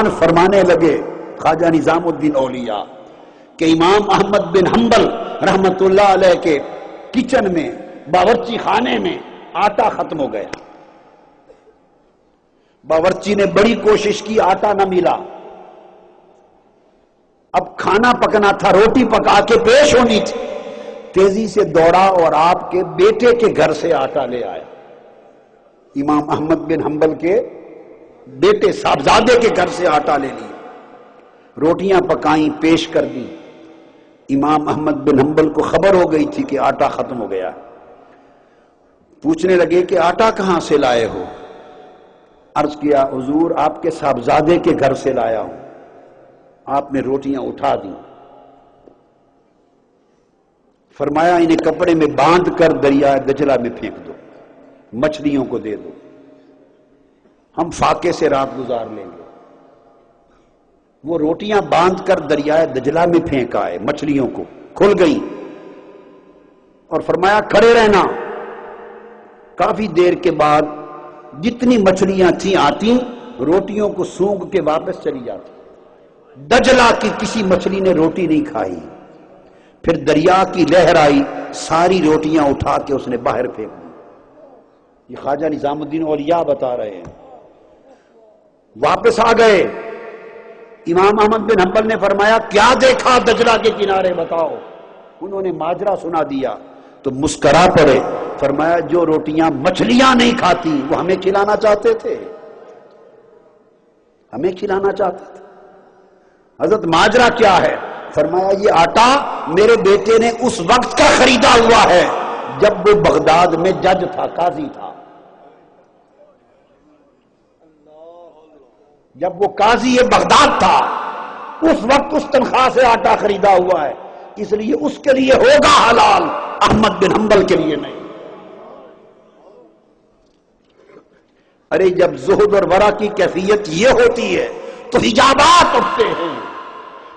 دوران فرمانے لگے خواجہ نظام الدین اولیاء کہ امام احمد بن حنبل رحمت اللہ علیہ کے کچن میں، باورچی خانے میں آٹا ختم ہو گیا۔ باورچی نے بڑی کوشش کی، آٹا نہ ملا۔ اب کھانا پکنا تھا، روٹی پکا کے پیش ہونی تھی، تیزی سے دوڑا اور آپ کے بیٹے کے گھر سے آٹا لے آیا۔ امام احمد بن حنبل کے بیٹے صاحبزادے کے گھر سے آٹا لے لیا، روٹیاں پکائیں، پیش کر دی۔ امام احمد بن حنبل کو خبر ہو گئی تھی کہ آٹا ختم ہو گیا۔ پوچھنے لگے کہ آٹا کہاں سے لائے ہو؟ عرض کیا حضور آپ کے صاحبزادے کے گھر سے لایا ہوں۔ آپ نے روٹیاں اٹھا دی، فرمایا انہیں کپڑے میں باندھ کر دریا دجلہ میں پھینک دو، مچھلیوں کو دے دو، ہم فاقے سے رات گزار لیں گے۔ وہ روٹیاں باندھ کر دریائے دجلہ میں پھینک آئے، مچھلیوں کو کھل گئیں، اور فرمایا کھڑے رہنا۔ کافی دیر کے بعد جتنی مچھلیاں تھیں آتی، روٹیوں کو سونگ کے واپس چلی جاتی۔ دجلہ کی کسی مچھلی نے روٹی نہیں کھائی۔ پھر دریا کی لہر آئی، ساری روٹیاں اٹھا کے اس نے باہر پھینک دی۔ یہ خواجہ نظام الدین اولیاء بتا رہے ہیں۔ واپس آ گئے، امام احمد بن حنبل نے فرمایا کیا دیکھا دجلہ کے کنارے بتاؤ؟ انہوں نے ماجرا سنا دیا تو مسکرا پڑے، فرمایا جو روٹیاں مچھلیاں نہیں کھاتی وہ ہمیں کھلانا چاہتے تھے، ہمیں کھلانا چاہتے تھے۔ حضرت ماجرا کیا ہے؟ فرمایا یہ آٹا میرے بیٹے نے اس وقت کا خریدا ہوا ہے جب وہ بغداد میں جج تھا، قاضی تھا۔ جب وہ قاضی بغداد تھا اس وقت اس تنخواہ سے آٹا خریدا ہوا ہے، اس لیے اس کے لیے ہوگا حلال، احمد بن حنبل کے لیے نہیں۔ ارے جب زہد اور ورع کی کیفیت یہ ہوتی ہے تو حجابات اٹھتے ہیں،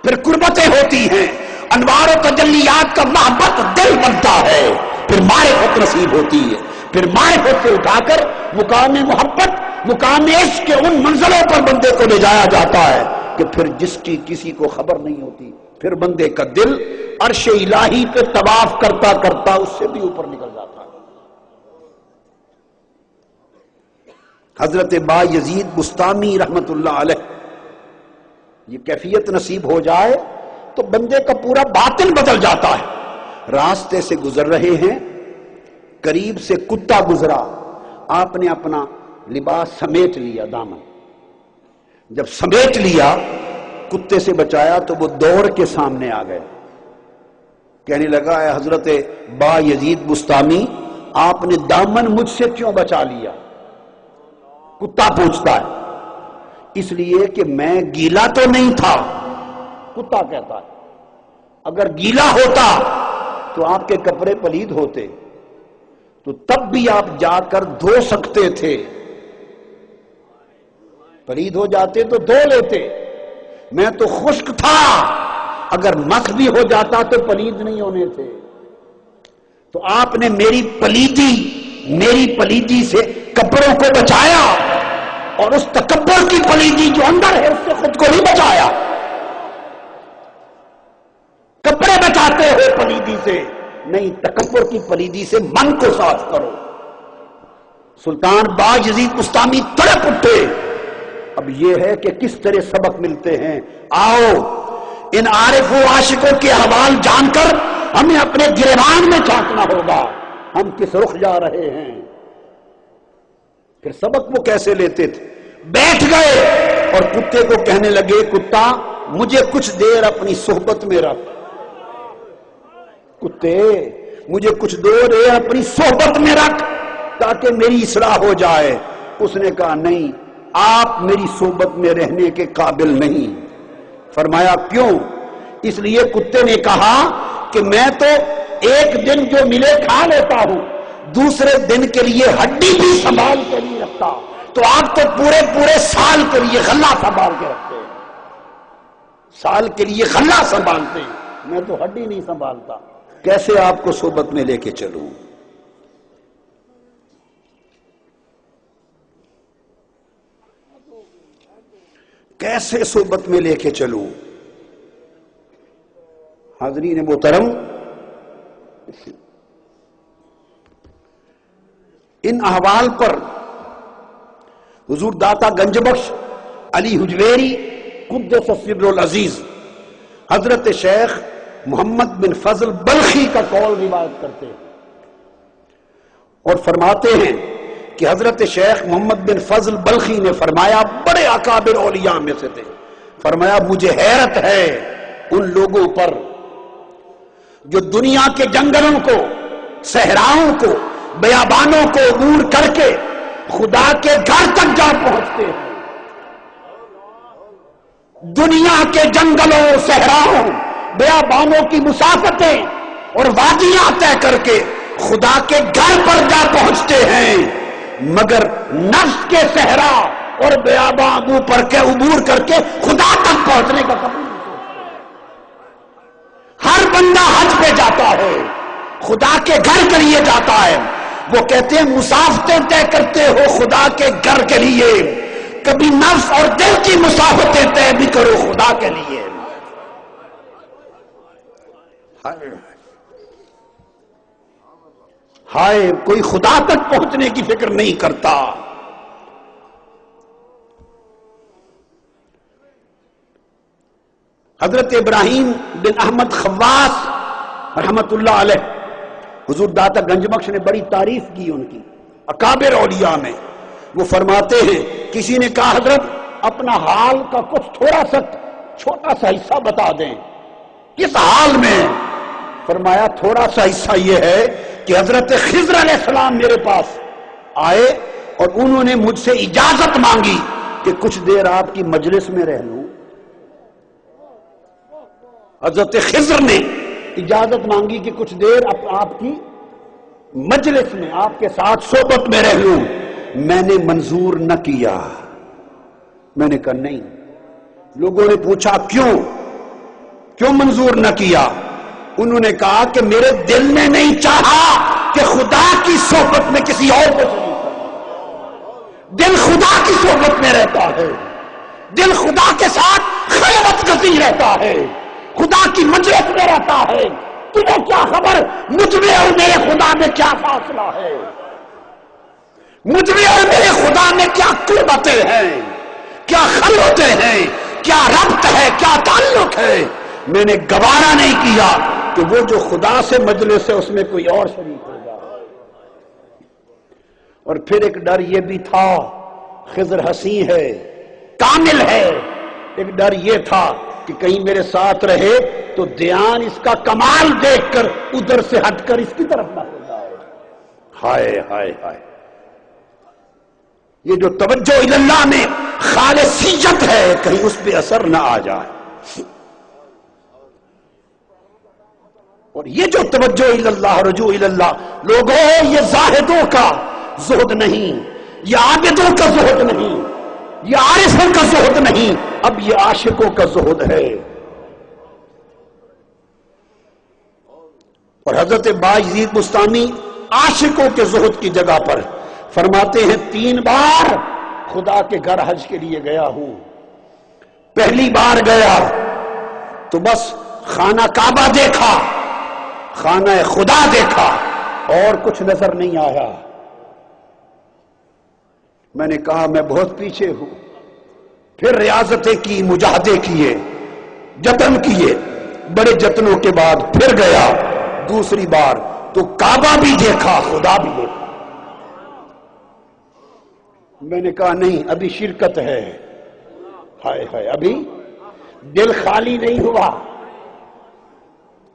پھر قربتیں ہوتی ہیں، انوار و تجلیات کا محبت دل بنتا ہے، پھر معرفت نصیب ہوتی ہے، پھر معرفت سے اٹھا کر مقام محبت، مقام عشق کے ان منزلوں پر بندے کو لے جایا جاتا ہے کہ پھر جس کی کسی کو خبر نہیں ہوتی، پھر بندے کا دل عرش الہی پہ طواف کرتا کرتا اس سے بھی اوپر نکل جاتا ہے۔ حضرت با یزید بستامی رحمت اللہ علیہ، یہ کیفیت نصیب ہو جائے تو بندے کا پورا باطن بدل جاتا ہے۔ راستے سے گزر رہے ہیں، قریب سے کتا گزرا، آپ نے اپنا لباس سمیٹ لیا، دامن جب سمیٹ لیا کتے سے بچایا تو وہ دوڑ کے سامنے آ گئے، کہنے لگا اے حضرت با یزید بستامی آپ نے دامن مجھ سے کیوں بچا لیا؟ کتا پوچھتا ہے، اس لیے کہ میں گیلا تو نہیں تھا۔ کتا کہتا ہے اگر گیلا ہوتا تو آپ کے کپڑے پلید ہوتے تو تب بھی آپ جا کر دھو سکتے تھے، پلید ہو جاتے تو دھو لیتے، میں تو خشک تھا، اگر مسخ بھی ہو جاتا تو پلید نہیں ہونے تھے، تو آپ نے میری پلیدی سے کپڑوں کو بچایا، اور اس تکبر کی پلیدی جو اندر ہے اس سے خود کو نہیں بچایا۔ کپڑے بچاتے ہو پلیدی سے، نہیں تکبر کی پلیدی سے من کو صاف کرو۔ سلطان با یزید بستامی تڑپ اٹھے، اب یہ ہے کہ کس طرح سبق ملتے ہیں۔ آؤ ان عارف و عاشقوں کے احوال جان کر ہمیں اپنے گریبان میں جھانکنا ہوگا، ہم کس رخ جا رہے ہیں۔ پھر سبق وہ کیسے لیتے تھے؟ بیٹھ گئے اور کتے کو کہنے لگے کتا مجھے کچھ دیر اپنی صحبت میں رکھ، کتے مجھے کچھ دیر اپنی صحبت میں رکھ تاکہ میری اصلاح ہو جائے۔ اس نے کہا نہیں، آپ میری صحبت میں رہنے کے قابل نہیں۔ فرمایا کیوں؟ اس لیے کتے نے کہا کہ میں تو ایک دن جو ملے کھا لیتا ہوں، دوسرے دن کے لیے ہڈی بھی سنبھال کے نہیں رکھتا، تو آپ تو پورے سال کے لیے غلہ سنبھال کے رکھتے ہیں، سال کے لیے غلہ سنبھالتے ہیں، میں تو ہڈی نہیں سنبھالتا، کیسے آپ کو صحبت میں لے کے چلوں؟ کیسے صحبت میں لے کے چلوں؟ حاضرین محترم، ان احوال پر حضور داتا گنج بخش علی حجویری قدس سر العزیز حضرت شیخ محمد بن فضل بلخی کا قول روایت کرتے ہیں اور فرماتے ہیں کہ حضرت شیخ محمد بن فضل بلخی نے فرمایا، بڑے اکابر اولیاء میں سے تھے، فرمایا مجھے حیرت ہے ان لوگوں پر جو دنیا کے جنگلوں کو، صحراؤں کو، بیابانوں کو عبور کر کے خدا کے گھر تک جا پہنچتے ہیں۔ دنیا کے جنگلوں، صحراؤں، بیابانوں کی مسافتیں اور وادیاں طے کر کے خدا کے گھر پر جا پہنچتے ہیں، مگر نفس کے صحرا اور بیابان عبور کر کے خدا تک پہنچنے کا کبھی نہیں سوچتے۔ ہر بندہ حج پہ جاتا ہے، خدا کے گھر کے لیے جاتا ہے، وہ کہتے ہیں مسافتیں طے کرتے ہو خدا کے گھر کے لیے، کبھی نفس اور دل کی مسافتیں طے بھی کرو خدا کے لیے۔ ہائے، کوئی خدا تک پہنچنے کی فکر نہیں کرتا۔ حضرت ابراہیم بن احمد خواص رحمت اللہ علیہ، حضور داتا گنج بخش نے بڑی تعریف کی ان کی، اکابر اولیاء میں۔ وہ فرماتے ہیں کسی نے کہا حضرت اپنا حال کا کچھ تھوڑا سا چھوٹا سا حصہ بتا دیں، کس حال میں؟ فرمایا تھوڑا سا حصہ یہ ہے کہ حضرت خضر علیہ السلام میرے پاس آئے اور انہوں نے مجھ سے اجازت مانگی کہ کچھ دیر آپ کی مجلس میں رہ لوں۔ حضرت خضر نے اجازت مانگی کہ کچھ دیر آپ کی مجلس میں، آپ کے ساتھ صحبت میں رہ لوں۔ میں نے منظور نہ کیا، میں نے کہا نہیں۔ لوگوں نے پوچھا کیوں منظور نہ کیا؟ انہوں نے کہا کہ میرے دل نے نہیں چاہا کہ خدا کی صحبت میں کسی اور کو شریک کروں۔ دل خدا کی صحبت میں رہتا ہے، دل خدا کے ساتھ خلوت گزیر رہتا ہے، خدا کی مجلس میں رہتا ہے۔ تمہیں کیا خبر مجھ میں اور میرے خدا میں کیا فاصلہ ہے، مجھ میں اور میرے خدا میں کیا قربتیں ہیں، کیا خلوتیں ہیں، کیا ربط ہے، کیا تعلق ہے۔ میں نے گوارا نہیں کیا کہ وہ جو خدا سے مجلس ہے اس میں کوئی اور شریک ہو جائے۔ اور پھر ایک ڈر یہ بھی تھا، خضر حسین ہے، کامل ہے، ایک ڈر یہ تھا کہ کہیں میرے ساتھ رہے تو دھیان اس کا کمال دیکھ کر ادھر سے ہٹ کر اس کی طرف نہ ہو جائے۔ ہائے ہائے ہائے، یہ جو توجہ اللہ میں خالصیت ہے کہیں اس پہ اثر نہ آ جائے۔ اور یہ جو توجہ اللہ، رجوع اللہ، لوگوں یہ زاہدوں کا زہد نہیں، یہ عابدوں کا زہد نہیں، یہ عارفوں کا زہد نہیں، اب یہ عاشقوں کا زہد ہے۔ اور حضرت باجید بستانی عاشقوں کے زہد کی جگہ پر فرماتے ہیں 3 بار خدا کے گھر حج کے لیے گیا ہوں۔ پہلی بار گیا تو بس خانہ کعبہ دیکھا، خانہ خدا دیکھا، اور کچھ نظر نہیں آیا۔ میں نے کہا میں بہت پیچھے ہوں۔ پھر ریاضتیں کی، مجاہدے کیے، جتن کیے، بڑے جتنوں کے بعد پھر گیا دوسری بار تو کعبہ بھی دیکھا، خدا بھی دیکھا۔ میں نے کہا نہیں، ابھی شرکت ہے، ہائے ہائے، ابھی دل خالی نہیں ہوا۔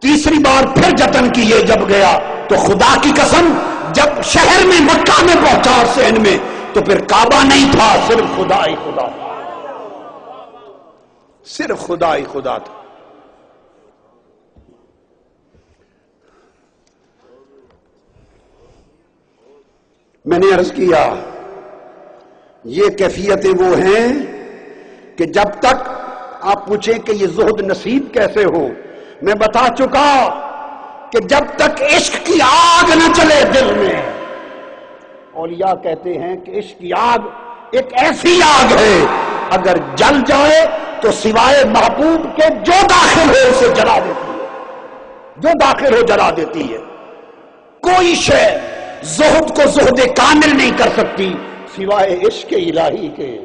تیسری بار پھر جتن کیے، جب گیا تو خدا کی قسم جب شہر میں مکہ میں پہنچا اور سین میں تو پھر کعبہ نہیں تھا، صرف خدا ہی خدا تھا، صرف خدا ہی خدا تھا۔ میں نے عرض کیا یہ کیفیتیں وہ ہیں کہ جب تک آپ پوچھیں کہ یہ زہد نصیب کیسے ہو، میں بتا چکا کہ جب تک عشق کی آگ نہ چلے دل میں۔ اولیاء کہتے ہیں کہ عشق کی آگ ایک ایسی آگ ہے اگر جل جائے تو سوائے محبوب کے جو داخل ہو اسے جلا دیتی ہے، جو داخل ہو جلا دیتی ہے۔ کوئی شے زہد کو زہد کامل نہیں کر سکتی سوائے عشق الہی کے۔